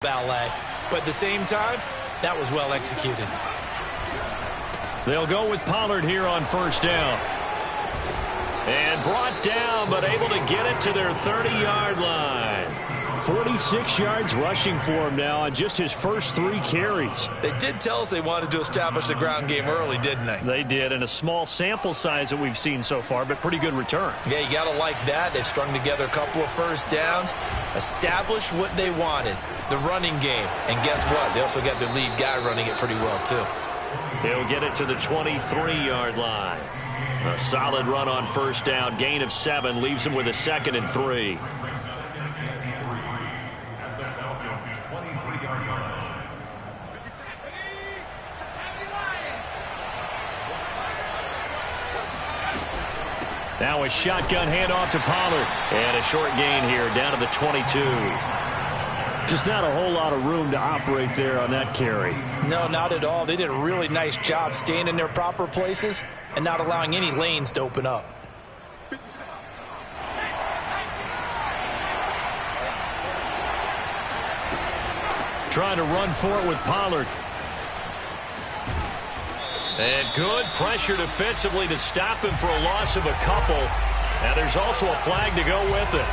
ballet, but at the same time, that was well executed. They'll go with Pollard here on first down. And brought down, but able to get it to their 30-yard line. 46 yards rushing for him now on just his first 3 carries. They did tell us they wanted to establish the ground game early, didn't they? They did, and a small sample size that we've seen so far, but pretty good return. Yeah, you got to like that. They've strung together a couple of first downs, established what they wanted, the running game. And guess what? They also got their lead guy running it pretty well, too. He'll get it to the 23-yard line. A solid run on first down. Gain of 7 leaves him with a 2nd and 3. Now a shotgun handoff to Pollard. And a short gain here down to the 22. Just not a whole lot of room to operate there on that carry. No, not at all. They did a really nice job staying in their proper places and not allowing any lanes to open up. Trying to run for it with Pollard. And good pressure defensively to stop him for a loss of a couple. And there's also a flag to go with it.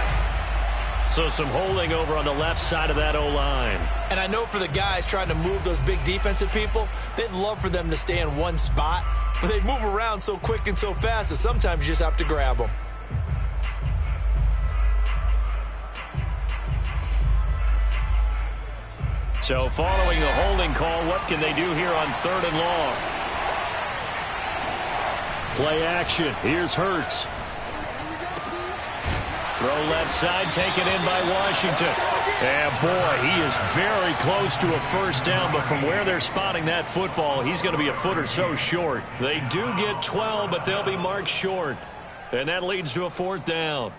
So some holding over on the left side of that O-line. And I know for the guys trying to move those big defensive people, they'd love for them to stay in one spot. But they move around so quick and so fast that sometimes you just have to grab them. So following the holding call, what can they do here on 3rd and long? Play action. Here's Hurts. Throw left side, taken in by Washington. And boy, he is very close to a first down, but from where they're spotting that football, he's going to be a foot or so short. They do get 12, but they'll be marked short. And that leads to a 4th down.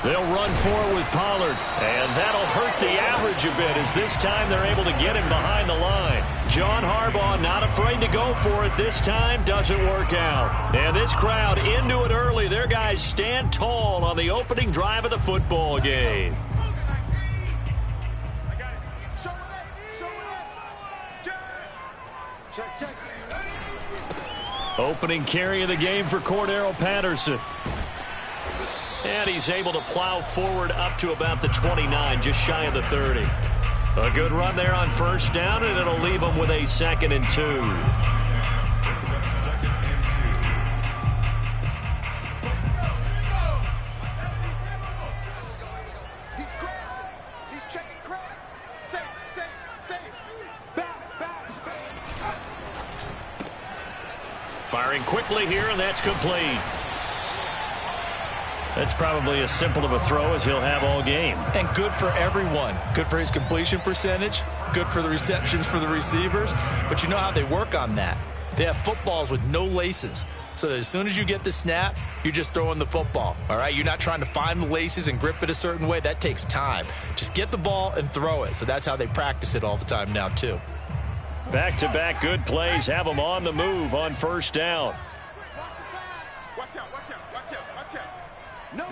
They'll run forward with Pollard, and that'll hurt the average a bit as this time they're able to get him behind the line. John Harbaugh not afraid to go for it this time. Doesn't work out. And this crowd into it early. Their guys stand tall on the opening drive of the football game. Opening carry of the game for Cordero Patterson. And he's able to plow forward up to about the 29, just shy of the 30. A good run there on first down, and it'll leave him with a 2nd and 2. He's checking crap. Say. Back. Firing quickly here, and that's complete. That's probably as simple of a throw as he'll have all game. And good for everyone. Good for his completion percentage. Good for the receptions for the receivers. But you know how they work on that. They have footballs with no laces. So that as soon as you get the snap, you're just throwing the football. All right? You're not trying to find the laces and grip it a certain way. That takes time. Just get the ball and throw it. So that's how they practice it all the time now, too. Back-to-back good plays have them on the move on first down. Watch out. No.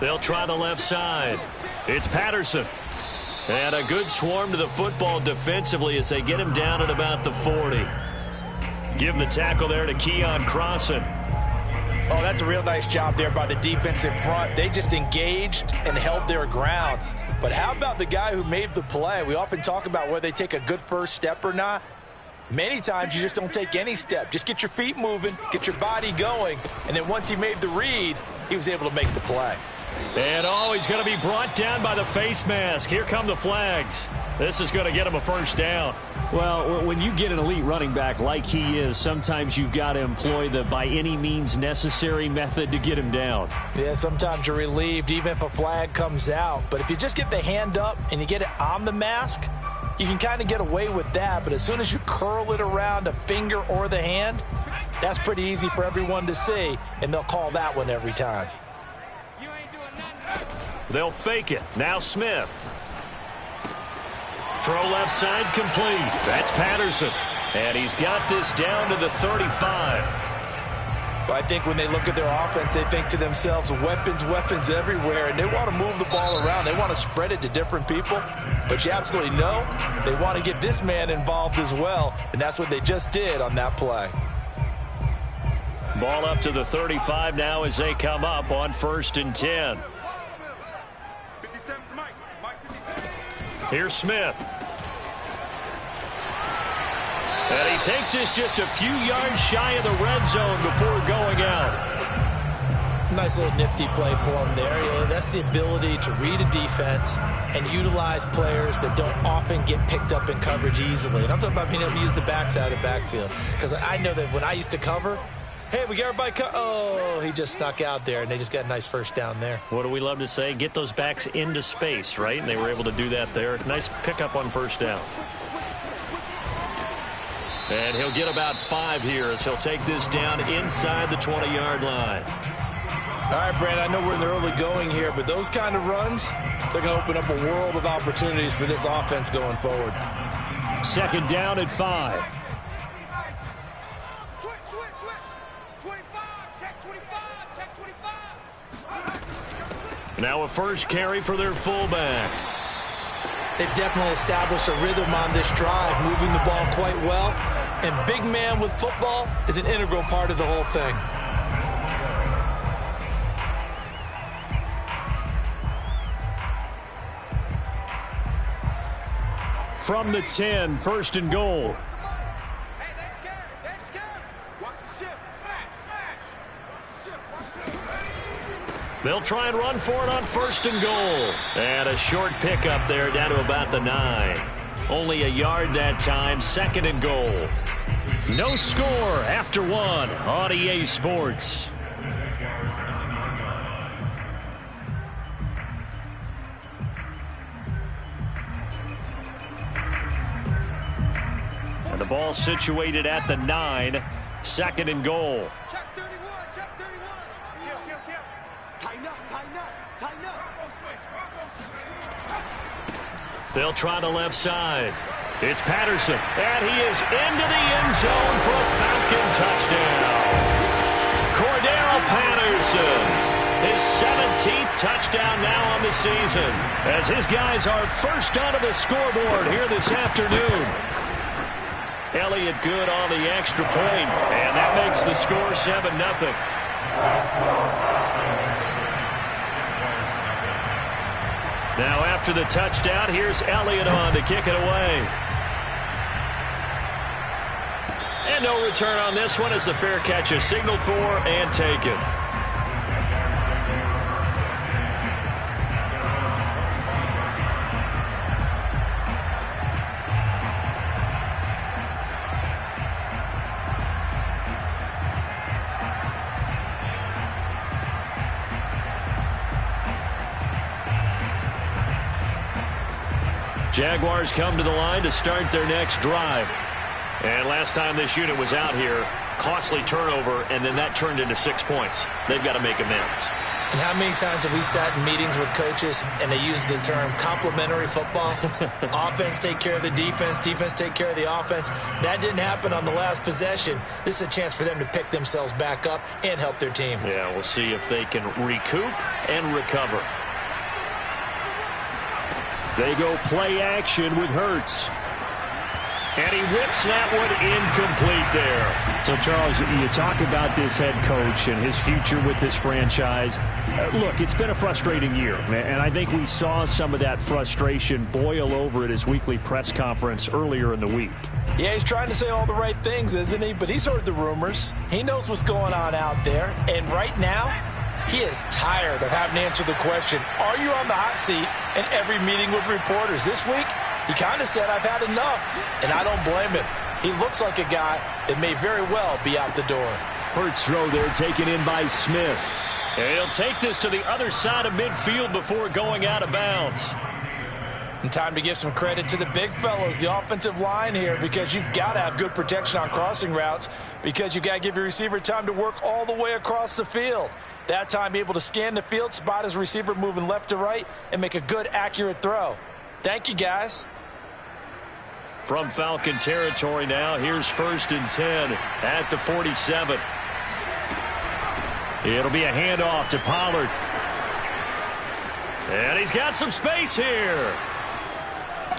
They'll try the left side. It's Patterson. And a good swarm to the football defensively as they get him down at about the 40. Give the tackle there to Keon Crossan. Oh, that's a real nice job there by the defensive front. They just engaged and held their ground. But how about the guy who made the play? We often talk about whether they take a good first step or not. Many times you just don't take any step. Just get your feet moving, get your body going, and then once he made the read, he was able to make the play. And he's going to be brought down by the face mask. Here come the flags. This is going to get him a first down. Well, when you get an elite running back like he is, sometimes you've got to employ the by any means necessary method to get him down. Yeah, sometimes you're relieved even if a flag comes out. But if you just get the hand up and you get it on the mask, you can kind of get away with that, but as soon as you curl it around a finger or the hand, that's pretty easy for everyone to see, and they'll call that one every time. They'll fake it. Now Smith. Throw left side complete. That's Patterson. And he's got this down to the 35. Well, I think when they look at their offense, they think to themselves, weapons, weapons everywhere, and they want to move the ball around. They want to spread it to different people, but you absolutely know they want to get this man involved as well, and that's what they just did on that play. Ball up to the 35 now as they come up on 1st and 10. 57's Mike. Mike 57. Here's Smith. And he takes this just a few yards shy of the red zone before going out. Nice little nifty play for him there. Yeah, that's the ability to read a defense and utilize players that don't often get picked up in coverage easily. And I'm talking about being able to use the backside of the backfield. Because I know that when I used to cover, hey, we got everybody oh, he just snuck out there, and they just got a nice first down there. What do we love to say? Get those backs into space, right? And they were able to do that there. Nice pickup on 1st down. And he'll get about 5 here as he'll take this down inside the 20-yard line. All right, Brandon, I know we're in the early going here, but those kind of runs, they're going to open up a world of opportunities for this offense going forward. 2nd down at 5. Switch. 25. Check 25. Check 25. Now a first carry for their fullback. They've definitely established a rhythm on this drive, moving the ball quite well. And big man with football is an integral part of the whole thing. From the 10, 1st and goal. Hey, they're scared. They're scared. Watch the ship. Smash. Watch the ship. They'll try and run for it on 1st and goal. And a short pickup there down to about the 9. Only a yard that time, 2nd and goal. No score after 1 on EA Sports. And the ball situated at the 9, 2nd and goal. Check 31. Check 31. Kill. Tighten up. They'll try the left side. It's Patterson, and he is into the end zone for a Falcon touchdown. Cordero Patterson, his 17th touchdown now on the season, as his guys are first onto the scoreboard here this afternoon. Elliott good on the extra point, and that makes the score 7-0. Now after the touchdown, here's Elliott on to kick it away. And no return on this one as the fair catch is signaled for and taken. Jaguars come to the line to start their next drive. And last time this unit was out here, costly turnover, and then that turned into 6 points. They've got to make amends. And how many times have we sat in meetings with coaches and they use the term complementary football? Offense take care of the defense, defense take care of the offense. That didn't happen on the last possession. This is a chance for them to pick themselves back up and help their team. Yeah, we'll see if they can recoup and recover. They go play action with Hurts. And he whips that one incomplete there. So, Charles, you talk about this head coach and his future with this franchise. Look, it's been a frustrating year, and I think we saw some of that frustration boil over at his weekly press conference earlier in the week. Yeah, he's trying to say all the right things, isn't he? But he's heard the rumors. He knows what's going on out there. And right now, he is tired of having to answer the question, are you on the hot seat in every meeting with reporters? This week, he kind of said, I've had enough, and I don't blame him. He looks like a guy that may very well be out the door. Hurts throw there taken in by Smith. And he'll take this to the other side of midfield before going out of bounds. And time to give some credit to the big fellows, the offensive line here, because you've got to have good protection on crossing routes because you've got to give your receiver time to work all the way across the field. That time able to scan the field, spot his receiver moving left to right, and make a good, accurate throw. Thank you, guys. From Falcon territory now, here's 1st and 10 at the 47. It'll be a handoff to Pollard. And he's got some space here.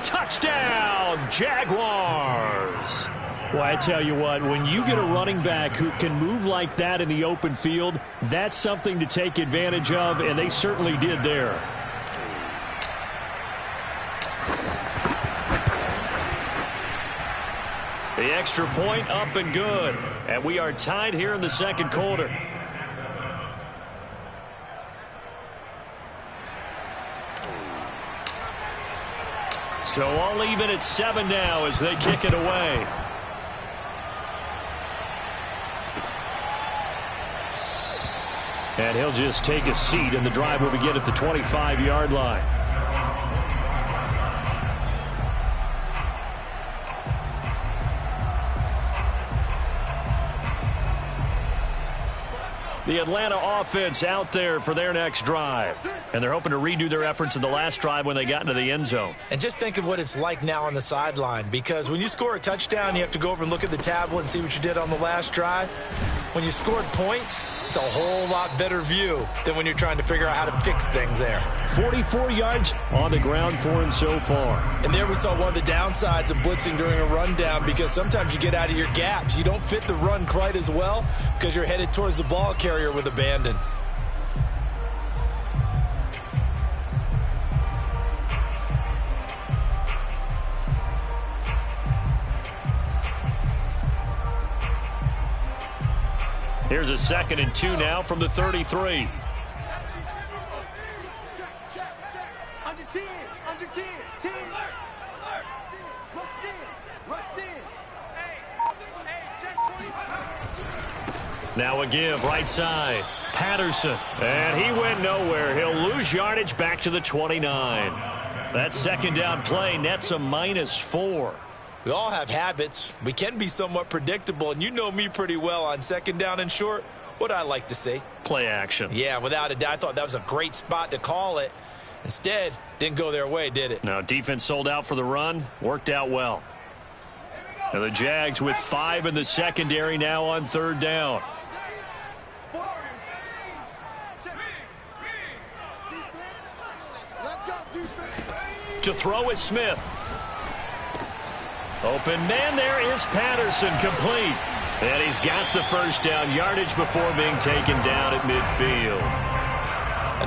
Touchdown, Jaguars. Well, I tell you what, when you get a running back who can move like that in the open field, that's something to take advantage of, and they certainly did there. The extra point up and good. And we are tied here in the second quarter. So all even at 7 now as they kick it away. And he'll just take a seat, and the drive will begin at the 25-yard line. The Atlanta offense out there for their next drive. And they're hoping to redo their efforts in the last drive when they got into the end zone. And just think of what it's like now on the sideline, because when you score a touchdown, you have to go over and look at the tablet and see what you did on the last drive. When you scored points, it's a whole lot better view than when you're trying to figure out how to fix things there. 44 yards on the ground for him so far. And there we saw one of the downsides of blitzing during a rundown, because sometimes you get out of your gaps. You don't fit the run quite as well because you're headed towards the ball carrier with abandon. Here's a 2nd and 2 now from the 33. Check. Under 10. 10. Rush in. Hey, check 20. Now a give right side. Patterson. And he went nowhere. He'll lose yardage back to the 29. That 2nd down play nets a -4. We all have habits. We can be somewhat predictable, and you know me pretty well on 2nd down and short. What I like to say? Play action. Yeah, without a doubt. I thought that was a great spot to call it. Instead, didn't go their way, did it? Now, defense sold out for the run. Worked out well. Now the Jags with 5 in the secondary now on 3rd down. To throw is Smith. Open man there is Patterson, complete. And he's got the 1st down yardage before being taken down at midfield.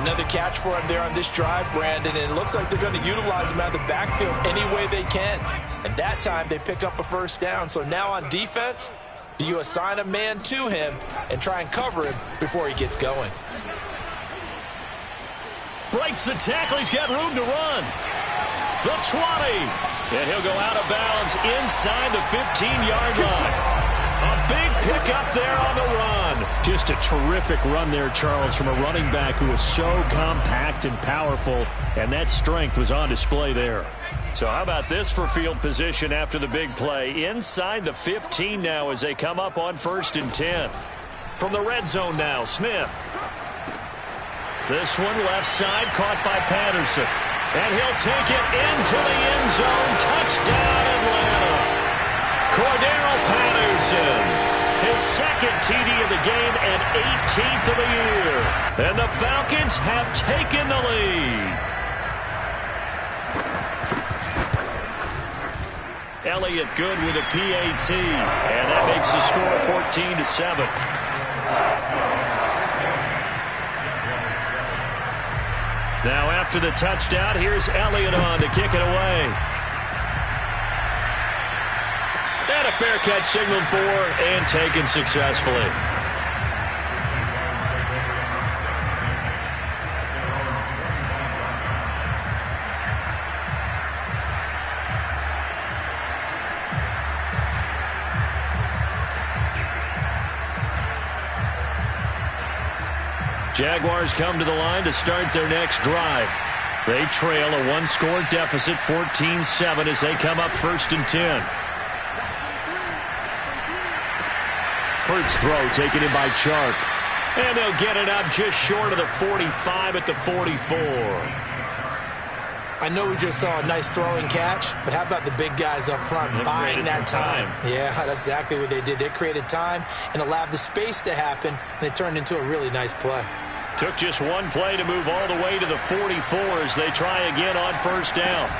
Another catch for him there on this drive, Brandon, and it looks like they're going to utilize him out of the backfield any way they can. And that time they pick up a 1st down. So now on defense, do you assign a man to him and try and cover him before he gets going? Breaks the tackle. He's got room to run. The 20. And he'll go out of bounds inside the 15-yard line. A big pickup there on the run. Just a terrific run there, Charles, from a running back who was so compact and powerful, and that strength was on display there. So how about this for field position after the big play? Inside the 15 now as they come up on 1st and 10. From the red zone now, Smith. This one left side, caught by Patterson. And he'll take it into the end zone. Touchdown, Atlanta. Cordero Patterson. His 2nd TD of the game and 18th of the year. And the Falcons have taken the lead. Elliott good with a PAT. And that makes the score 14-7. Now after the touchdown, here's Elliott on to kick it away. And a fair catch signaled for and taken successfully. Jaguars come to the line to start their next drive. They trail a 1-score deficit, 14-7, as they come up 1st and 10. Hurts throw taken in by Chark. And they'll get it up just short of the 45 at the 44. I know we just saw a nice throwing catch, but how about the big guys up front buying that time? Yeah, that's exactly what they did. They created time and allowed the space to happen, and it turned into a really nice play. Took just one play to move all the way to the 44 as they try again on first down.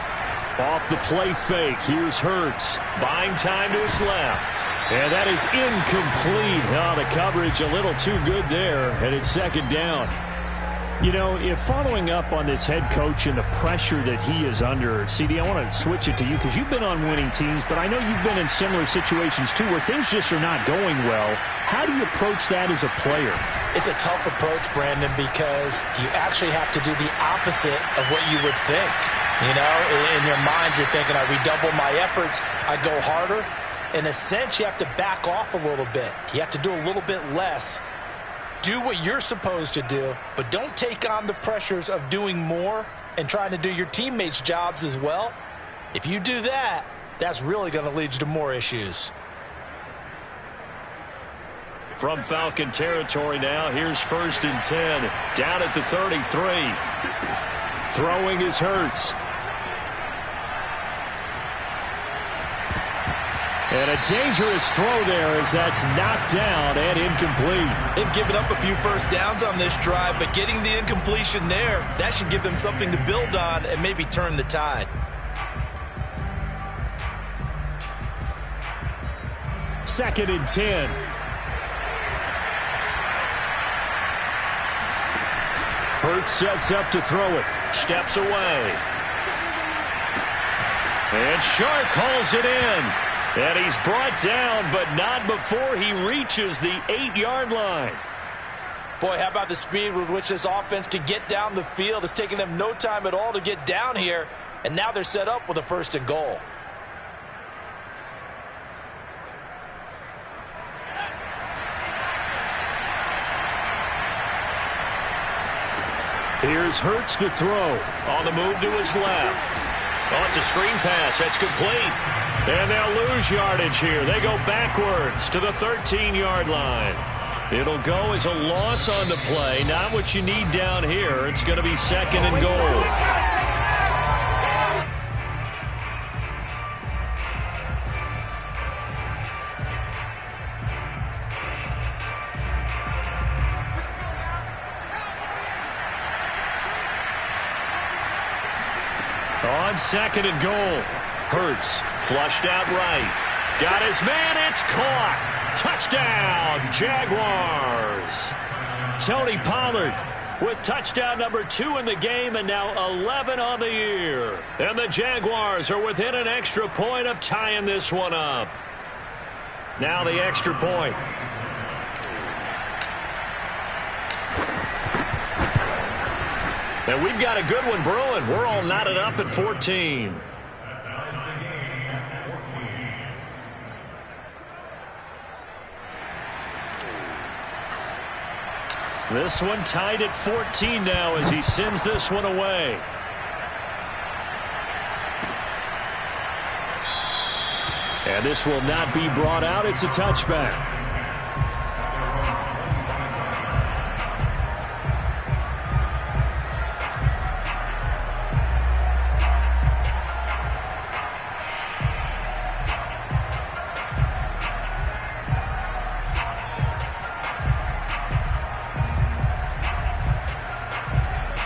Off the play fake, here's Hurts. Buying time to his left. And that is incomplete. Oh, the coverage a little too good there, and it's second down. You know, if following up on this head coach and the pressure that he is under, CD, I want to switch it to you because you've been on winning teams, but I know you've been in similar situations too where things just are not going well. How do you approach that as a player? It's a tough approach, Brandon, because you actually have to do the opposite of what you would think. You know, in your mind, you're thinking, I redouble my efforts, I go harder. In a sense, you have to back off a little bit. You have to do a little bit less. Do what you're supposed to do, but don't take on the pressures of doing more and trying to do your teammates' jobs as well. If you do that, that's really going to lead you to more issues. From Falcon territory now, here's 1st and 10. Down at the 33. Throwing is Hurts. And a dangerous throw there as that's knocked down and incomplete. They've given up a few first downs on this drive, but getting the incompletion there, that should give them something to build on and maybe turn the tide. Second and 10. Hurts sets up to throw it. Steps away. And Shark hauls it in. And he's brought down, but not before he reaches the 8-yard line. Boy, how about the speed with which this offense can get down the field? It's taken them no time at all to get down here, and now they're set up with a 1st and goal. Here's Hurts to throw. On the move to his left. Oh, it's a screen pass. That's complete. And they'll lose yardage here. They go backwards to the 13-yard line. It'll go as a loss on the play. Not what you need down here. It's going to be 2nd and goal. On 2nd and goal. Hurts flushed out right. Got his man. It's caught. Touchdown, Jaguars. Tony Pollard with touchdown number 2 in the game and now 11 on the year. And the Jaguars are within an extra point of tying this one up. Now the extra point. And we've got a good one brewing. We're all knotted up at 14. This one tied at 14 now as he sends this one away. And this will not be brought out. It's a touchback.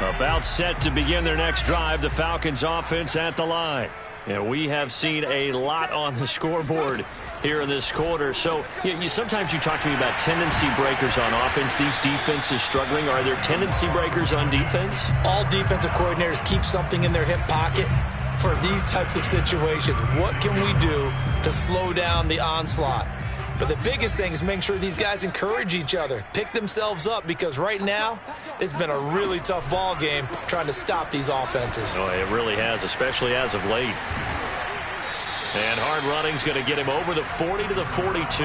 About set to begin their next drive, the Falcons offense at the line. And we have seen a lot on the scoreboard here in this quarter. So sometimes you talk to me about tendency breakers on offense. These defenses struggling. Are there tendency breakers on defense? All defensive coordinators keep something in their hip pocket for these types of situations. What can we do to slow down the onslaught? But the biggest thing is making sure these guys encourage each other, pick themselves up, because right now it's been a really tough ball game trying to stop these offenses. Oh, it really has, especially as of late. And hard running's going to get him over the 40 to the 42.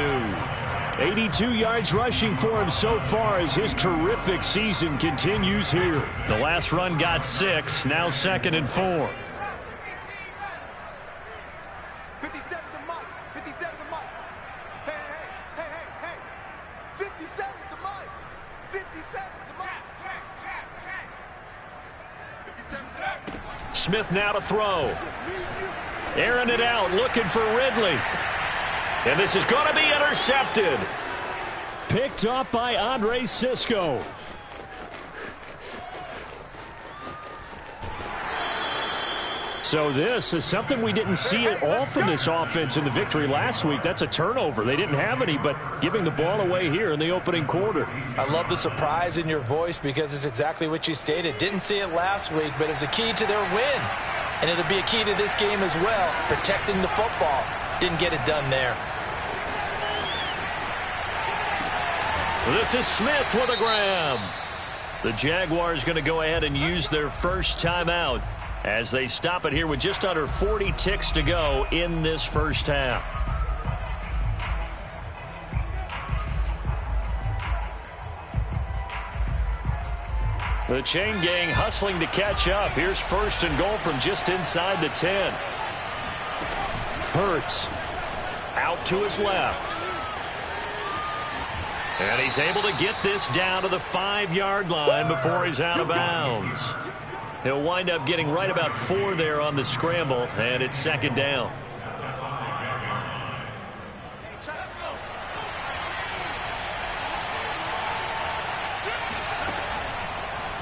82 yards rushing for him so far as his terrific season continues here. The last run got 6, now 2nd and 4. 57 to Mike. 57 to Mike. Hey. 57 to Mike. 57 to Mike. 57 to Mike. Smith now to throw. Airing it out, looking for Ridley. And this is going to be intercepted. Picked off by Andre Sisco. So this is something we didn't see at all from this offense in the victory last week. That's a turnover. They didn't have any, but giving the ball away here in the opening quarter. I love the surprise in your voice because it's exactly what you stated. Didn't see it last week, but it was a key to their win. And it'll be a key to this game as well, protecting the football. Didn't get it done there. This is Smith with a grab. The Jaguars going to go ahead and use their first timeout as they stop it here with just under 40 ticks to go in this first half. The chain gang hustling to catch up. Here's first and goal from just inside the 10. Hurts out to his left. And he's able to get this down to the 5-yard line before he's out of bounds. He'll wind up getting right about 4 there on the scramble, and it's second down.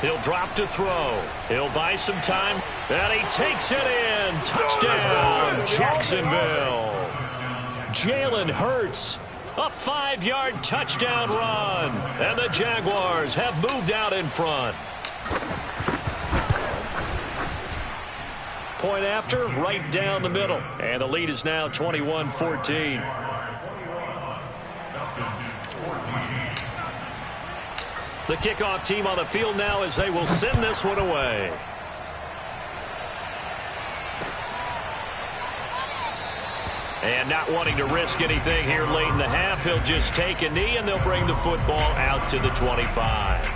He'll drop to throw. He'll buy some time, and he takes it in. Touchdown, Jacksonville. Jalen Hurts, a 5-yard touchdown run, and the Jaguars have moved out in front. Point after, right down the middle. And the lead is now 21-14. The kickoff team on the field now as they will send this one away. And not wanting to risk anything here late in the half, he'll just take a knee and they'll bring the football out to the 25.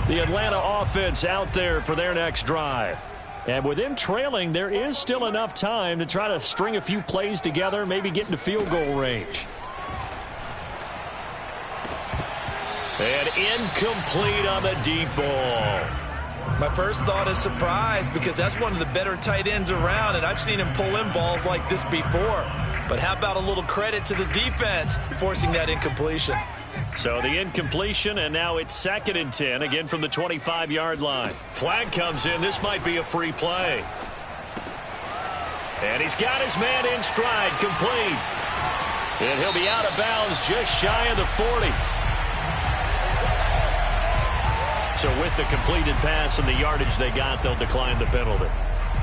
The Atlanta offense out there for their next drive. And with them trailing, there is still enough time to try to string a few plays together, maybe get into field goal range. And incomplete on the deep ball. My first thought is surprise because that's one of the better tight ends around, and I've seen him pull in balls like this before. But how about a little credit to the defense forcing that incompletion? So the incompletion, and now it's 2nd and 10, again from the 25-yard line. Flag comes in. This might be a free play. And he's got his man in stride, complete. And he'll be out of bounds just shy of the 40. So with the completed pass and the yardage they got, they'll decline the penalty.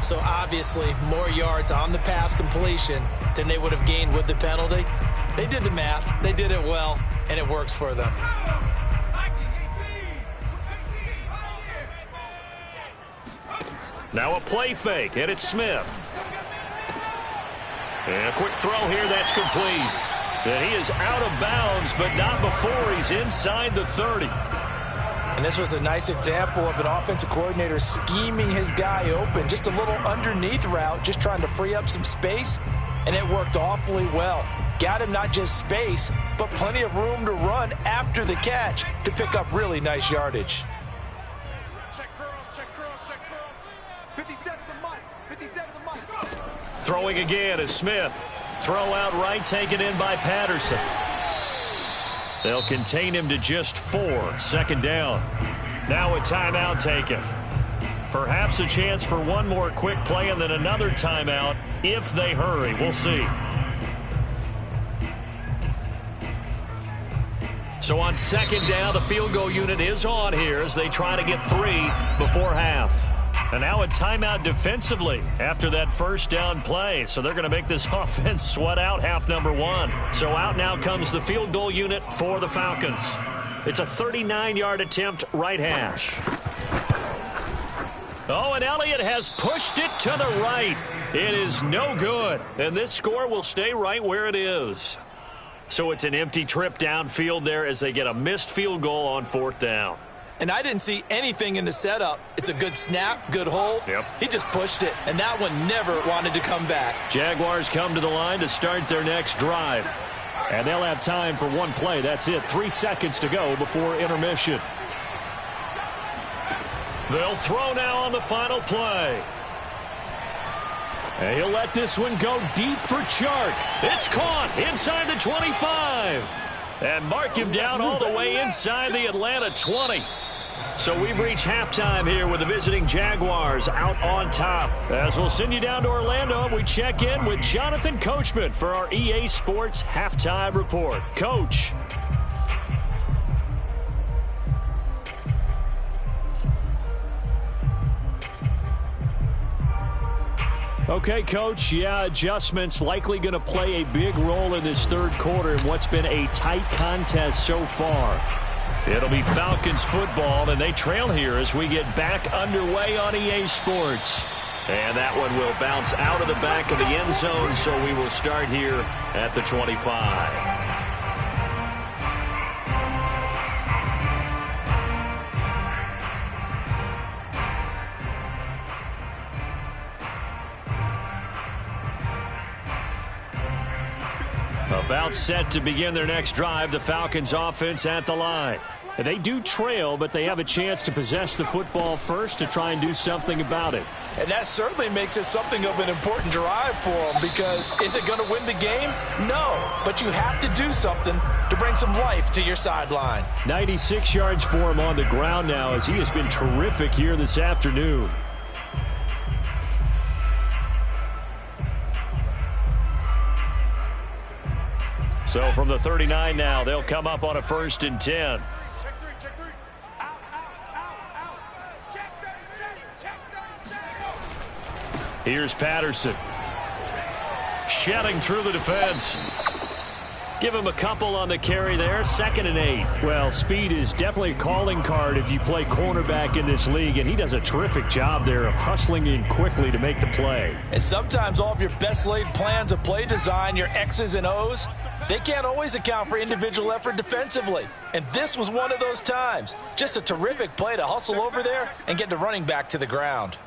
So obviously more yards on the pass completion than they would have gained with the penalty. They did the math. They did it well, and it works for them. Now a play fake, and it's Smith. And a quick throw here, that's complete. And he is out of bounds, but not before he's inside the 30. And this was a nice example of an offensive coordinator scheming his guy open. Just a little underneath route, just trying to free up some space, and it worked awfully well. Got him not just space, but plenty of room to run after the catch to pick up really nice yardage. Check curls, check curls, check curls. 57 to Mike, 57 to Mike. Throwing again is Smith. Throw out right, taken in by Patterson. They'll contain him to just 4. 2nd down. Now a timeout taken. Perhaps a chance for one more quick play and then another timeout if they hurry. We'll see. So on 2nd down, the field goal unit is on here as they try to get 3 before half. And now a timeout defensively after that first down play. So they're going to make this offense sweat out half number 1. So out now comes the field goal unit for the Falcons. It's a 39-yard attempt, right hash. Oh, and Elliott has pushed it to the right. It is no good. And this score will stay right where it is. So it's an empty trip downfield there as they get a missed field goal on 4th down. And I didn't see anything in the setup. It's a good snap, good hold. Yep. He just pushed it, and that one never wanted to come back. Jaguars come to the line to start their next drive. And they'll have time for one play. That's it. 3 seconds to go before intermission. They'll throw now on the final play. And he'll let this one go deep for Chark. It's caught inside the 25. And mark him down all the way inside the Atlanta 20. So we've reached halftime here with the visiting Jaguars out on top. As we'll send you down to Orlando, we check in with Jonathan Coachman for our EA Sports Halftime Report. Coach. Okay, Coach, adjustments likely going to play a big role in this third quarter in what's been a tight contest so far. It'll be Falcons football, and they trail here as we get back underway on EA Sports. And that one will bounce out of the back of the end zone, so we will start here at the 25. About set to begin their next drive, the Falcons offense at the line. They do trail, but they have a chance to possess the football first to try and do something about it. And that certainly makes it something of an important drive for them, because is it going to win the game? No, but you have to do something to bring some life to your sideline. 96 yards for him on the ground now, as he has been terrific here this afternoon. So from the 39 now, they'll come up on a 1st and 10. Check three. Out. Check 37. Here's Patterson. Shedding through the defense. Give him a couple on the carry there. 2nd and 8. Well, speed is definitely a calling card if you play cornerback in this league, and he does a terrific job there of hustling in quickly to make the play. And sometimes all of your best laid plans of play design, your X's and O's, they can't always account for individual effort defensively. And this was one of those times. Just a terrific play to hustle over there and get the running back to the ground.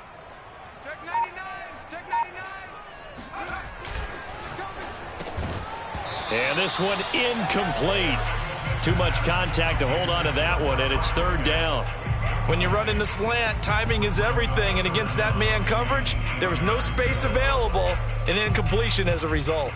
Check 99. And this one incomplete. Too much contact to hold on to that one, and it's 3rd down. When you run in the slant, timing is everything, and against that man coverage, there was no space available, and incompletion as a result.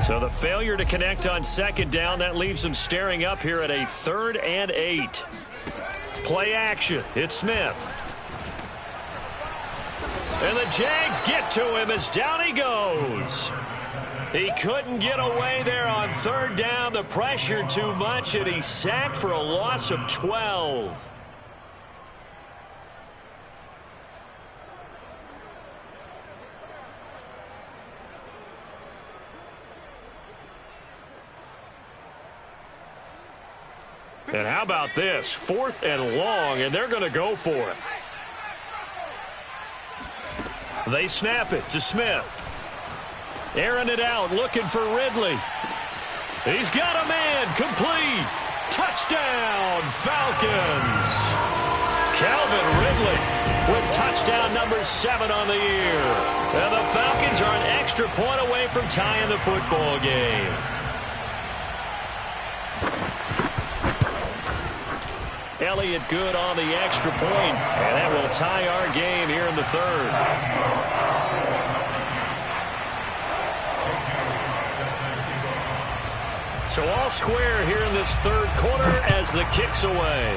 So the failure to connect on 2nd down, that leaves them staring up here at a 3rd and 8. Play action. It's Smith. And the Jags get to him as down he goes. He couldn't get away there on 3rd down. The pressure too much, and he's sacked for a loss of 12. And how about this? 4th and long, and they're going to go for it. They snap it to Smith. Airing it out, looking for Ridley. He's got a man, complete. Touchdown, Falcons. Calvin Ridley with touchdown number 7 on the year. And the Falcons are an extra point away from tying the football game. Elliott good on the extra point, and that will tie our game here in the 3rd. So all square here in this 3rd quarter as the kick's away.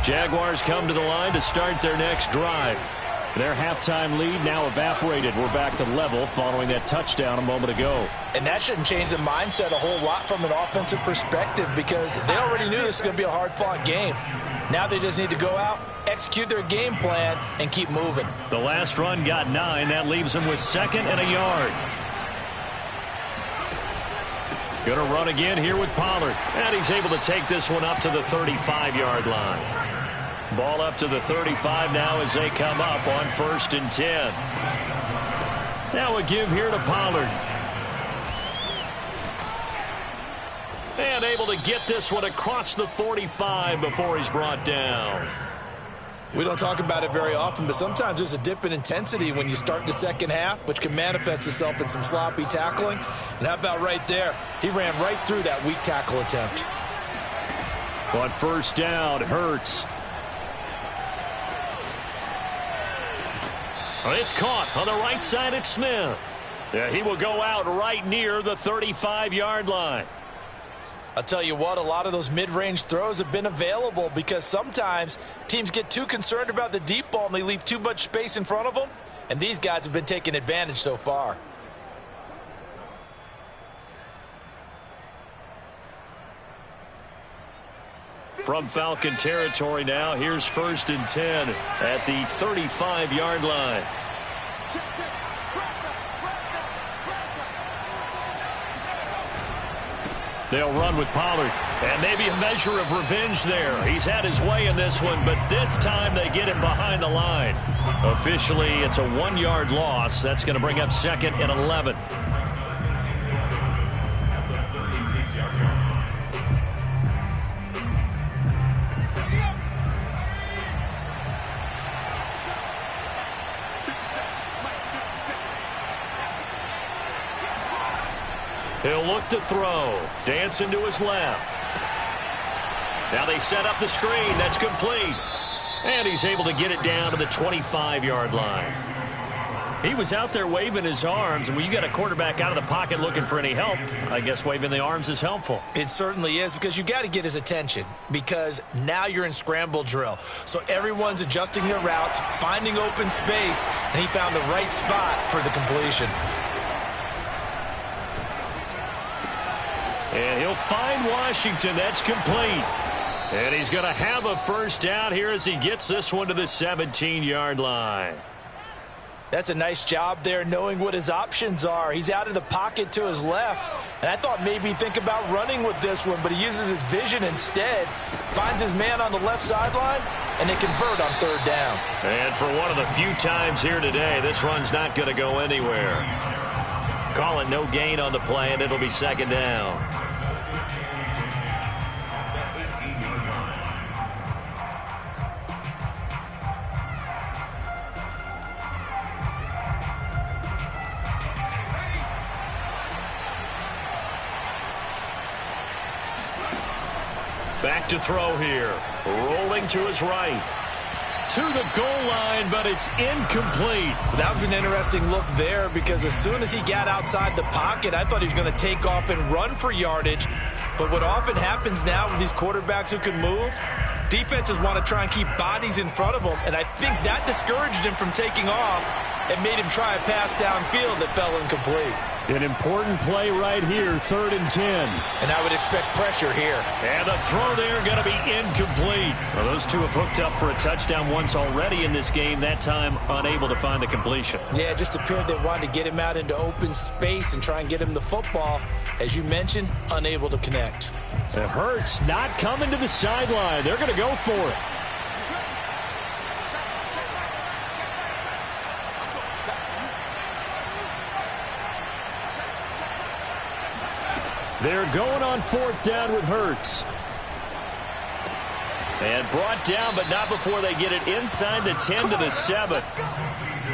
Jaguars come to the line to start their next drive. Their halftime lead now evaporated. We're back to level following that touchdown a moment ago. And that shouldn't change the mindset a whole lot from an offensive perspective because they already knew this was going to be a hard-fought game. Now they just need to go out, execute their game plan, and keep moving. The last run got 9. That leaves them with 2nd and a yard. Going to run again here with Pollard. And he's able to take this one up to the 35-yard line. Ball up to the 35 now as they come up on 1st and 10. Now a give here to Pollard. And able to get this one across the 45 before he's brought down. We don't talk about it very often, but sometimes there's a dip in intensity when you start the second half, which can manifest itself in some sloppy tackling. And how about right there? He ran right through that weak tackle attempt. On 1st down, Hurts. It's caught on the right side at Smith. Yeah, he will go out right near the 35-yard line. I'll tell you what, a lot of those mid-range throws have been available because sometimes teams get too concerned about the deep ball and they leave too much space in front of them, and these guys have been taking advantage so far. From Falcon territory now, here's 1st and 10 at the 35-yard line. They'll run with Pollard, and maybe a measure of revenge there. He's had his way in this one, but this time they get him behind the line. Officially, it's a 1-yard loss. That's going to bring up 2nd and 11. He'll look to throw. Dancing to his left. Now they set up the screen. That's complete. And he's able to get it down to the 25-yard line. He was out there waving his arms, and when you got a quarterback out of the pocket looking for any help, I guess waving the arms is helpful. It certainly is, because you got to get his attention, because now you're in scramble drill. So everyone's adjusting their routes, finding open space, and he found the right spot for the completion. And he'll find Washington. That's complete. And he's going to have a 1st down here as he gets this one to the 17-yard line. That's a nice job there knowing what his options are. He's out of the pocket to his left. And I thought maybe he'd think about running with this one, but he uses his vision instead. Finds his man on the left sideline, and they convert on 3rd down. And for one of the few times here today, this run's not going to go anywhere. Call it no gain on the play, and it'll be 2nd down. Back to throw here. Rolling to his right. To the goal line, but it's incomplete. That was an interesting look there, because as soon as he got outside the pocket, I thought he was going to take off and run for yardage. But what often happens now with these quarterbacks who can move, defenses want to try and keep bodies in front of them, and I think that discouraged him from taking off and made him try a pass downfield that fell incomplete. An important play right here, 3rd and 10. And I would expect pressure here. And the throw there going to be incomplete. Well, those two have hooked up for a touchdown once already in this game, that time unable to find the completion. Yeah, it just appeared they wanted to get him out into open space and try and get him the football. As you mentioned, unable to connect. It hurts not coming to the sideline. They're going to go for it. They're going on 4th down with Hurts. And brought down, but not before they get it inside the 10 to the 7.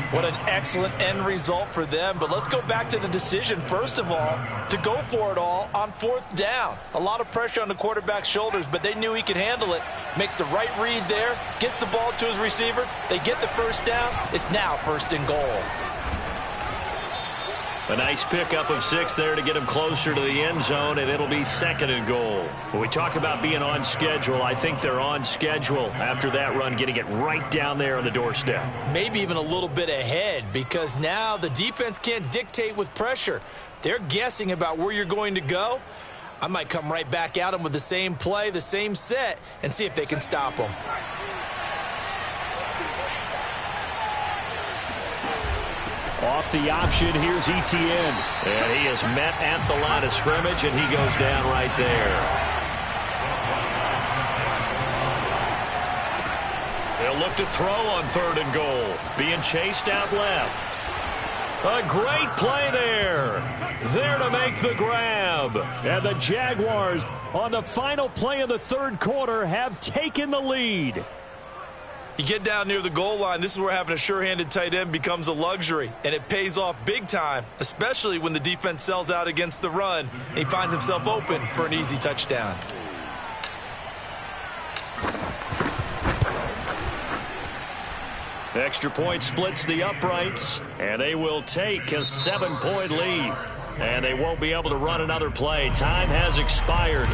What an excellent end result for them. But let's go back to the decision, first of all, to go for it all on 4th down. A lot of pressure on the quarterback's shoulders, but they knew he could handle it. Makes the right read there, gets the ball to his receiver. They get the 1st down. It's now 1st and goal. A nice pickup of 6 there to get him closer to the end zone, and it'll be 2nd and goal. When we talk about being on schedule, I think they're on schedule after that run, getting it right down there on the doorstep. Maybe even a little bit ahead, because now the defense can't dictate with pressure. They're guessing about where you're going to go. I might come right back at them with the same play, the same set, and see if they can stop them. Off the option, here's Etienne. And he is met at the line of scrimmage, and he goes down right there. They'll look to throw on 3rd and goal. Being chased out left. A great play there. There to make the grab. And the Jaguars, on the final play of the 3rd quarter, have taken the lead. You get down near the goal line, this is where having a sure-handed tight end becomes a luxury, and it pays off big time, especially when the defense sells out against the run, and he finds himself open for an easy touchdown. Extra point splits the uprights, and they will take a 7-point lead. And they won't be able to run another play. Time has expired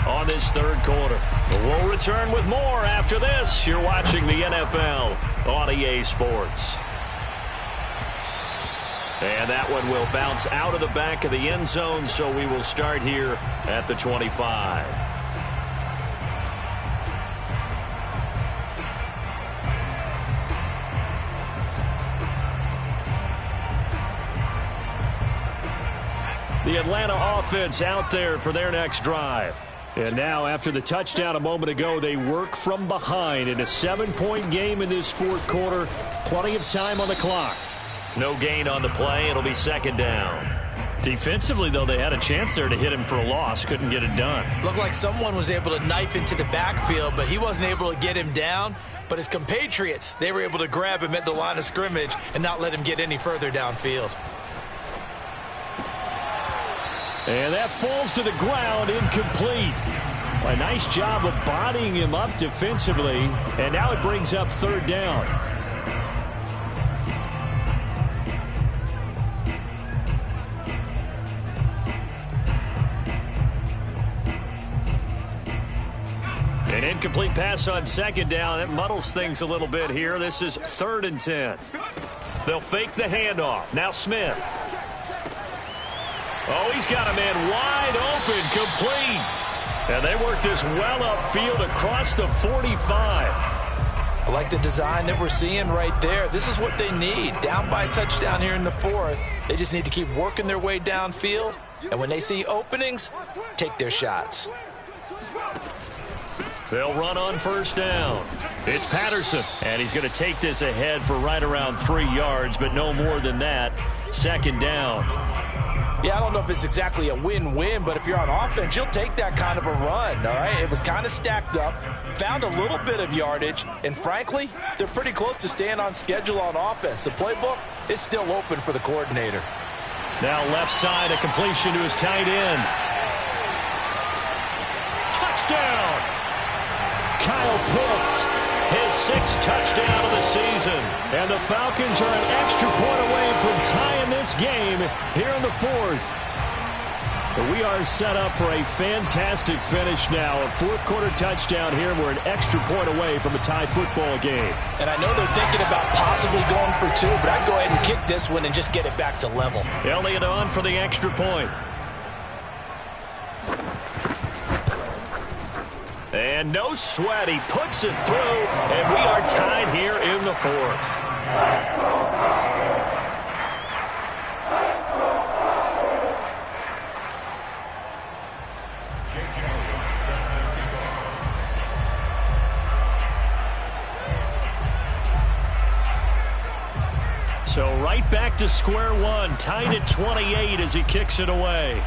on this 3rd quarter. We'll return with more after this. You're watching the NFL on EA Sports. And that one will bounce out of the back of the end zone, so we will start here at the 25. The Atlanta offense out there for their next drive. And now, after the touchdown a moment ago, they work from behind in a 7-point game in this 4th quarter. Plenty of time on the clock. No gain on the play. It'll be 2nd down. Defensively, though, they had a chance there to hit him for a loss. Couldn't get it done. Looked like someone was able to knife into the backfield, but he wasn't able to get him down. But his compatriots, they were able to grab him at the line of scrimmage and not let him get any further downfield. And that falls to the ground, incomplete. A nice job of bodying him up defensively. And now it brings up 3rd down. An incomplete pass on 2nd down. It muddles things a little bit here. This is 3rd and 10. They'll fake the handoff. Now Smith. Oh, he's got a man wide open, complete. And they work this well upfield across the 45. I like the design that we're seeing right there. This is what they need. Down by a touchdown here in the 4th. They just need to keep working their way downfield. And when they see openings, take their shots. They'll run on 1st down. It's Patterson, and he's going to take this ahead for right around 3 yards, but no more than that. 2nd down. Yeah, I don't know if it's exactly a win-win, but if you're on offense, you'll take that kind of a run, all right? It was kind of stacked up, found a little bit of yardage, and frankly, they're pretty close to staying on schedule on offense. The playbook is still open for the coordinator. Now left side, a completion to his tight end. Touchdown! Kyle Pitts, his 6th touchdown of the season. And the Falcons are an extra point away from tying this game here in the 4th. But we are set up for a fantastic finish now. A 4th quarter touchdown here. We're an extra point away from a tie football game. And I know they're thinking about possibly going for 2, but I'd go ahead and kick this one and just get it back to level. Elliott on for the extra point. And no sweat, he puts it through, and we are tied here in the 4th. So right back to square one, tied at 28 as he kicks it away.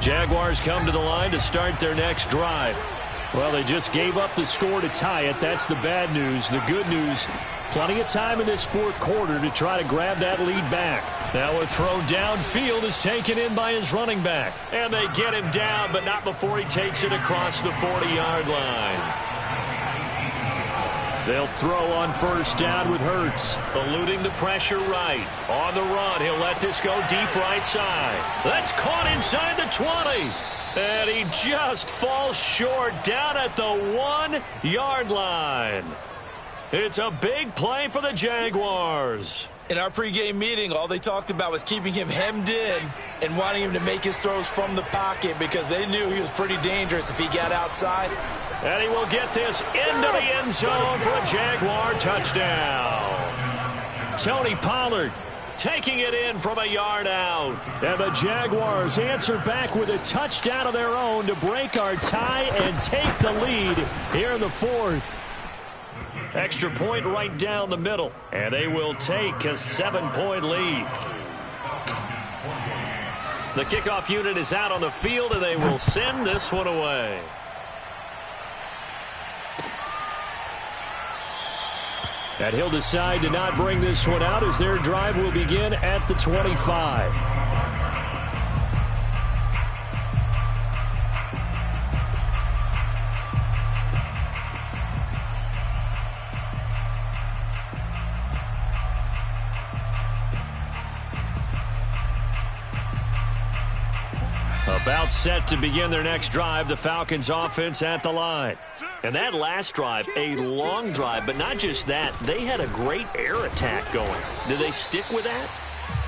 Jaguars come to the line to start their next drive. Well, they just gave up the score to tie it. That's the bad news. The good news, plenty of time in this fourth quarter to try to grab that lead back. Now a throw downfield is taken in by his running back. And they get him down, but not before he takes it across the 40-yard line. They'll throw on first down with Hurts. Eluding the pressure right. On the run, he'll let this go deep right side. That's caught inside the 20. And he just falls short down at the 1-yard line. It's a big play for the Jaguars. In our pregame meeting, all they talked about was keeping him hemmed in and wanting him to make his throws from the pocket because they knew he was pretty dangerous if he got outside. And he will get this into the end zone for a Jaguar touchdown. Tony Pollard taking it in from a yard out. And the Jaguars answer back with a touchdown of their own to break our tie and take the lead here in the fourth. Extra point right down the middle. And they will take a 7-point lead. The kickoff unit is out on the field, and they will send this one away. And he'll decide to not bring this one out as their drive will begin at the 25. About set to begin their next drive, the Falcons offense at the line. And that last drive, a long drive, but not just that, they had a great air attack going. Do they stick with that?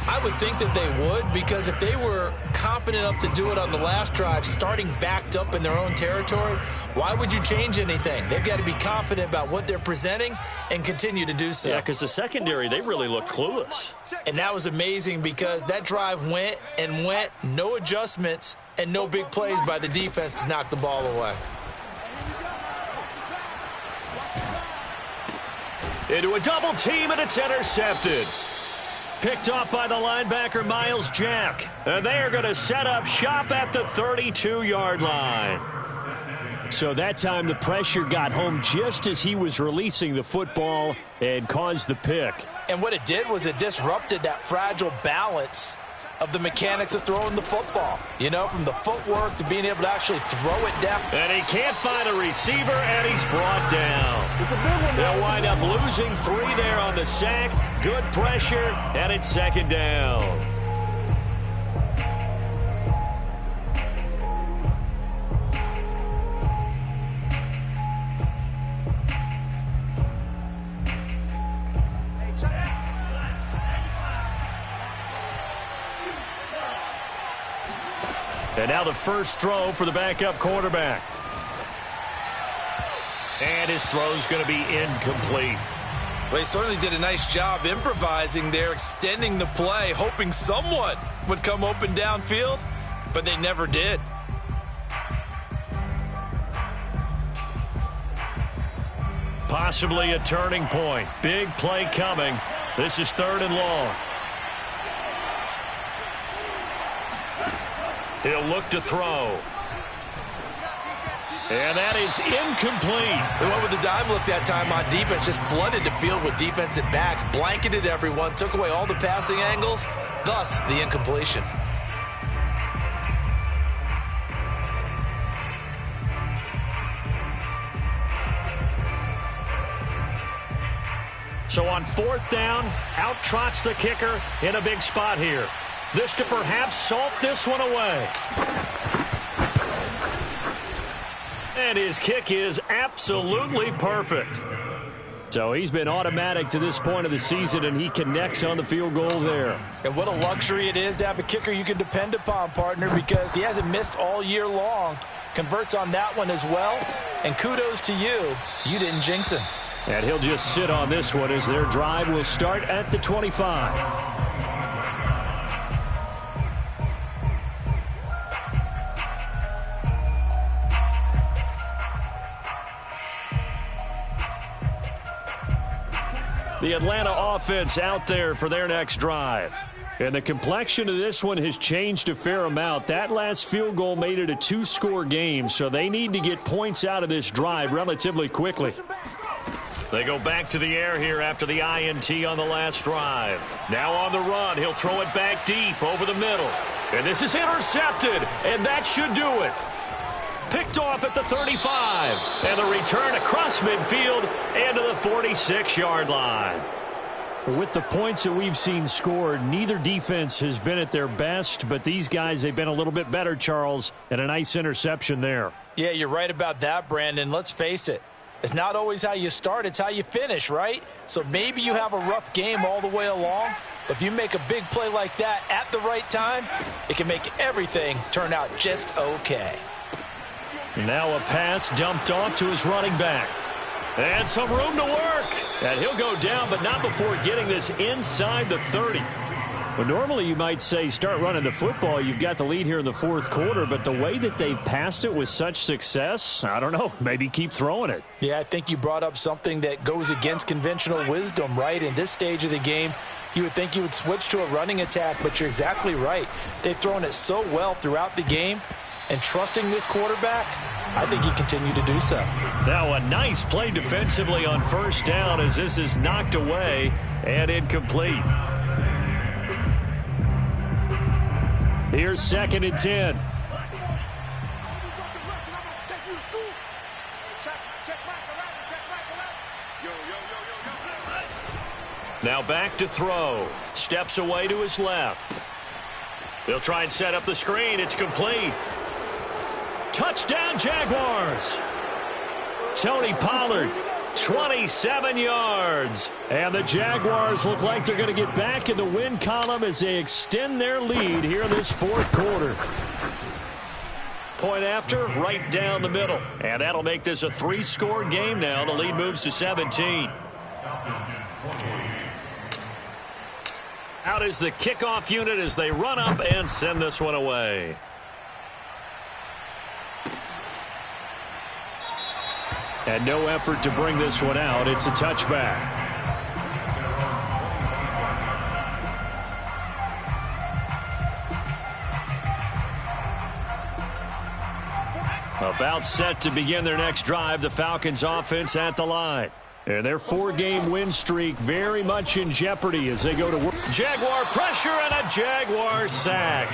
I would think that they would, because if they were competent enough to do it on the last drive, starting backed up in their own territory, why would you change anything? They've got to be confident about what they're presenting and continue to do so. Yeah, because the secondary, they really look clueless. And that was amazing because that drive went and went, no adjustments and no big plays by the defense to knock the ball away. Into a double team, and it's intercepted. Picked off by the linebacker, Miles Jack. And they are going to set up shop at the 32-yard line. So that time the pressure got home just as he was releasing the football and caused the pick. And what it did was it disrupted that fragile balance of the mechanics of throwing the football. You know, from the footwork to being able to actually throw it down. And he can't find a receiver, and he's brought down. They'll wind up losing 3 there on the sack. Good pressure, and it's second down. And now the first throw for the backup quarterback. And his throw's going to be incomplete. Well, he certainly did a nice job improvising there, extending the play, hoping someone would come open downfield, but they never did. Possibly a turning point. Big play coming. This is 3rd and long. He'll look to throw. And that is incomplete. They went with the dime look that time on defense, just flooded the field with defensive backs, blanketed everyone, took away all the passing angles, thus the incompletion. So on 4th down, out trots the kicker in a big spot here. This to perhaps salt this one away. And his kick is absolutely perfect. So he's been automatic to this point of the season, and he connects on the field goal there. And what a luxury it is to have a kicker you can depend upon, partner, because he hasn't missed all year long. Converts on that one as well. And kudos to you. You didn't jinx him. And he'll just sit on this one as their drive will start at the 25. The Atlanta offense out there for their next drive. And the complexion of this one has changed a fair amount. That last field goal made it a two-score game, so they need to get points out of this drive relatively quickly. They go back to the air here after the INT on the last drive. Now on the run, he'll throw it back deep over the middle. And this is intercepted, and that should do it. Picked off at the 35, and the return across midfield and to the 46-yard line. With the points that we've seen scored, neither defense has been at their best, but these guys, they've been a little bit better, Charles, and a nice interception there. Yeah, you're right about that, Brandon. Let's face it. It's not always how you start, it's how you finish, right? So maybe you have a rough game all the way along, but if you make a big play like that at the right time, it can make everything turn out just okay. Now a pass dumped off to his running back. And some room to work. And he'll go down, but not before getting this inside the 30. Well, normally you might say start running the football. You've got the lead here in the fourth quarter, but the way that they've passed it with such success, I don't know, maybe keep throwing it. Yeah, I think you brought up something that goes against conventional wisdom, right? In this stage of the game, you would think you would switch to a running attack, but you're exactly right. They've thrown it so well throughout the game, and trusting this quarterback, I think he continued to do so. Now a nice play defensively on first down as this is knocked away and incomplete. Here's 2nd and 10. Now back to throw. Steps away to his left. They'll try and set up the screen. It's complete. Touchdown, Jaguars. Tony Pollard, 27 yards. And the Jaguars look like they're going to get back in the win column as they extend their lead here in this fourth quarter. Point after, right down the middle. And that'll make this a 3-score game now. The lead moves to 17. Out is the kickoff unit as they run up and send this one away. And no effort to bring this one out. It's a touchback. About set to begin their next drive, the Falcons offense at the line. And their 4-game win streak very much in jeopardy as they go to work. Jaguar pressure and a Jaguar sack.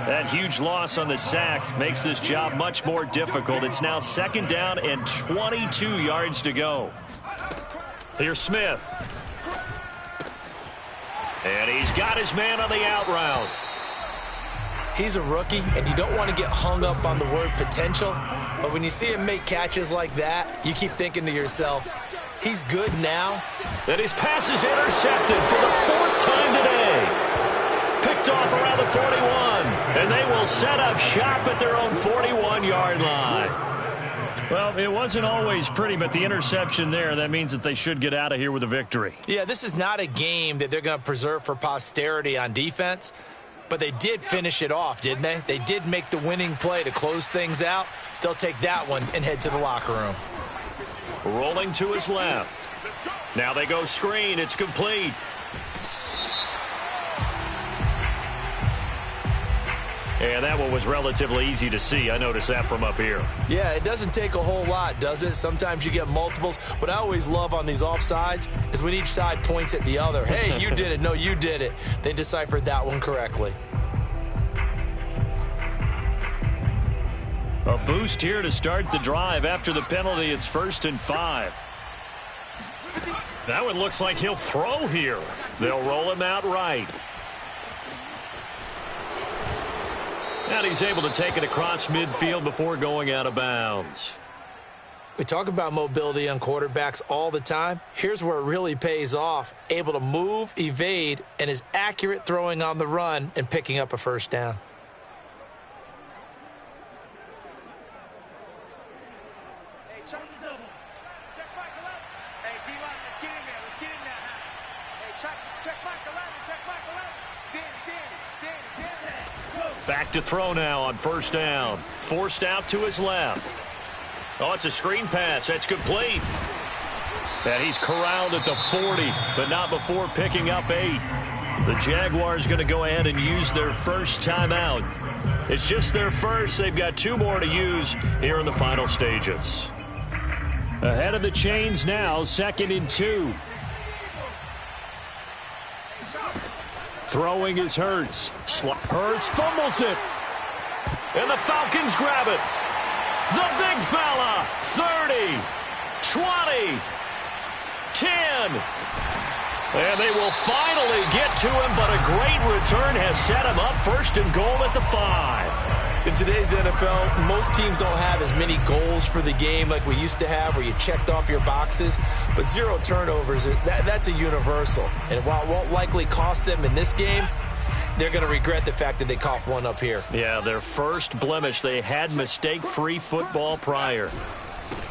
That huge loss on the sack makes this job much more difficult. It's now 2nd down and 22 yards to go. Here's Smith. And he's got his man on the out route. He's a rookie, and you don't want to get hung up on the word potential, but when you see him make catches like that, you keep thinking to yourself, he's good now. And his pass is intercepted for the 4th time today. Picked off around the 41, and they will set up shop at their own 41-yard line. Well, it wasn't always pretty, but the interception there, that means that they should get out of here with a victory. Yeah, this is not a game that they're going to preserve for posterity on defense, but they did finish it off, didn't they? They did make the winning play to close things out. They'll take that one and head to the locker room. Rolling to his left. Now they go screen. It's complete. And that one was relatively easy to see. I noticed that from up here. Yeah, it doesn't take a whole lot, does it? Sometimes you get multiples. What I always love on these offsides is when each side points at the other. Hey, you did it. No, you did it. They deciphered that one correctly. A boost here to start the drive after the penalty. It's 1st and 5. That one looks like he'll throw here. They'll roll him out right. And he's able to take it across midfield before going out of bounds. We talk about mobility on quarterbacks all the time. Here's where it really pays off. Able to move, evade, and is accurate throwing on the run and picking up a 1st down. Hey, check the double. Check back the left. Hey, D-line, let's get in there. Let's get in there. Hey, check back the left. Check back the left. Danny. Back to throw now on 1st down. Forced out to his left. Oh, it's a screen pass. That's complete. And he's corralled at the 40, but not before picking up 8. The Jaguars going to go ahead and use their first timeout. It's just their first. They've got 2 more to use here in the final stages. Ahead of the chains now, 2nd and 2. Throwing is Hurts. Hurts fumbles it. And the Falcons grab it. The big fella. 30, 20, 10. And they will finally get to him, but a great return has set him up 1st and goal at the 5. In today's NFL, most teams don't have as many goals for the game like we used to have where you checked off your boxes. But 0 turnovers, that's a universal. And while it won't likely cost them in this game, they're going to regret the fact that they coughed one up here. Yeah, their first blemish. They had mistake-free football prior.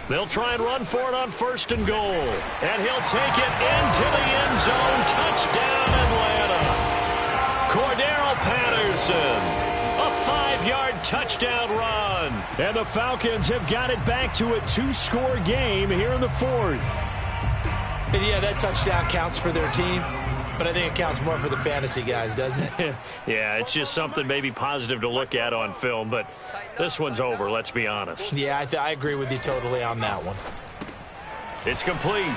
They'll try and run for it on 1st and goal. And he'll take it into the end zone. Touchdown, Atlanta. Cordero Patterson. A 5-yard touchdown run. And the Falcons have got it back to a 2-score game here in the 4th. And yeah, that touchdown counts for their team. But I think it counts more for the fantasy guys, doesn't it? Yeah, it's just something maybe positive to look at on film, but this one's over, let's be honest. Yeah, I agree with you totally on that one. It's complete.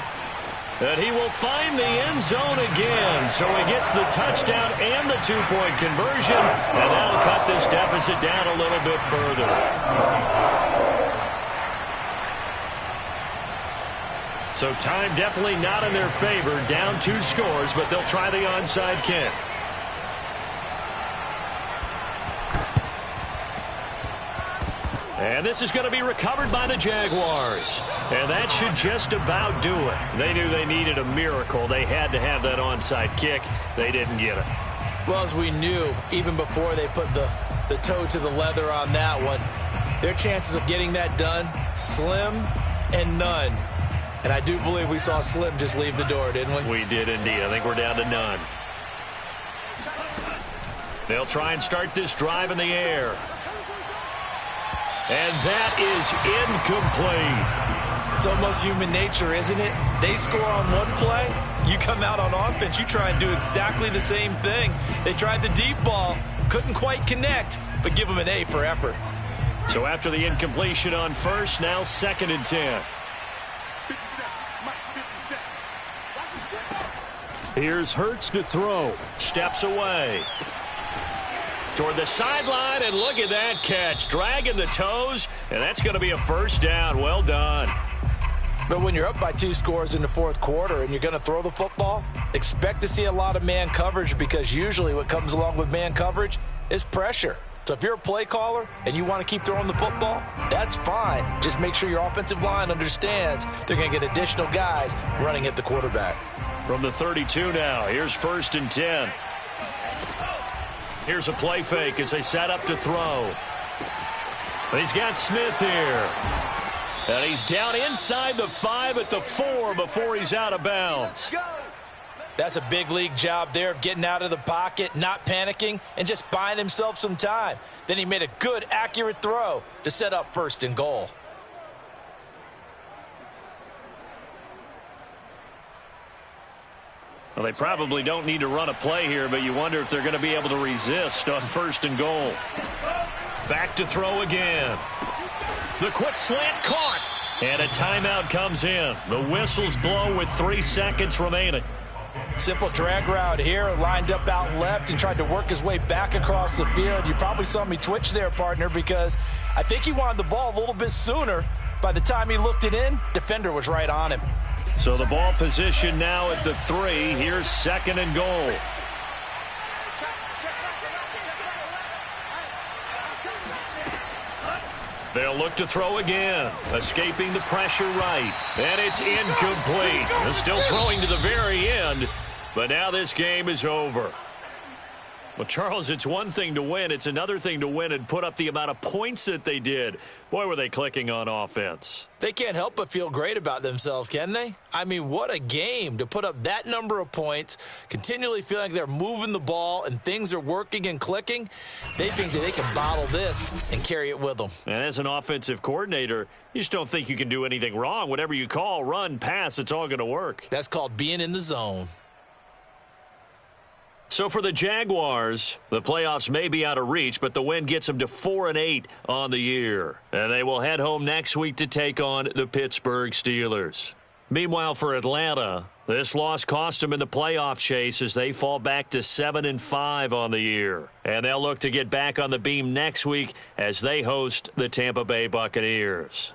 And he will find the end zone again, so he gets the touchdown and the 2-point conversion, and that'll cut this deficit down a little bit further. So time definitely not in their favor. Down 2 scores, but they'll try the onside kick. And this is going to be recovered by the Jaguars. And that should just about do it. They knew they needed a miracle. They had to have that onside kick. They didn't get it. Well, as we knew, even before they put the toe to the leather on that one, their chances of getting that done, slim and none. And I do believe we saw Slim just leave the door, didn't we? We did indeed. I think we're down to none. They'll try and start this drive in the air. And that is incomplete. It's almost human nature, isn't it? They score on one play. You come out on offense, you try and do exactly the same thing. They tried the deep ball, couldn't quite connect, but give them an A for effort. So after the incompletion on 1st, now 2nd and 10. Here's Hurts to throw. Steps away. Toward the sideline, and look at that catch. Dragging the toes, and that's going to be a 1st down. Well done. But when you're up by 2 scores in the 4th quarter and you're going to throw the football, expect to see a lot of man coverage, because usually what comes along with man coverage is pressure. So if you're a play caller and you want to keep throwing the football, that's fine. Just make sure your offensive line understands they're going to get additional guys running at the quarterback. From the 32 now, here's 1st and 10. Here's a play fake as they set up to throw. He's got Smith here. And he's down inside the 5 at the 4 before he's out of bounds. That's a big league job there of getting out of the pocket, not panicking, and just buying himself some time. Then he made a good, accurate throw to set up 1st and goal. Well, they probably don't need to run a play here, but you wonder if they're going to be able to resist on 1st and goal. Back to throw again. The quick slant caught. And a timeout comes in. The whistles blow with 3 seconds remaining. Simple drag route here, lined up out left and tried to work his way back across the field. You probably saw me twitch there, partner, because I think he wanted the ball a little bit sooner. By the time he looked it in, defender was right on him. So the ball position now at the 3. Here's 2nd and goal. They'll look to throw again. Escaping the pressure right. And it's incomplete. They're still throwing to the very end. But now this game is over. Well, Charles, it's one thing to win. It's another thing to win and put up the amount of points that they did. Boy, were they clicking on offense. They can't help but feel great about themselves, can they? I mean, what a game to put up that number of points, continually feeling like they're moving the ball and things are working and clicking. They think that they can bottle this and carry it with them. And as an offensive coordinator, you just don't think you can do anything wrong. Whatever you call, run, pass, it's all going to work. That's called being in the zone. So for the Jaguars, the playoffs may be out of reach, but the win gets them to 4-8 on the year. And they will head home next week to take on the Pittsburgh Steelers. Meanwhile, for Atlanta, this loss cost them in the playoff chase as they fall back to 7-5 on the year. And they'll look to get back on the beam next week as they host the Tampa Bay Buccaneers.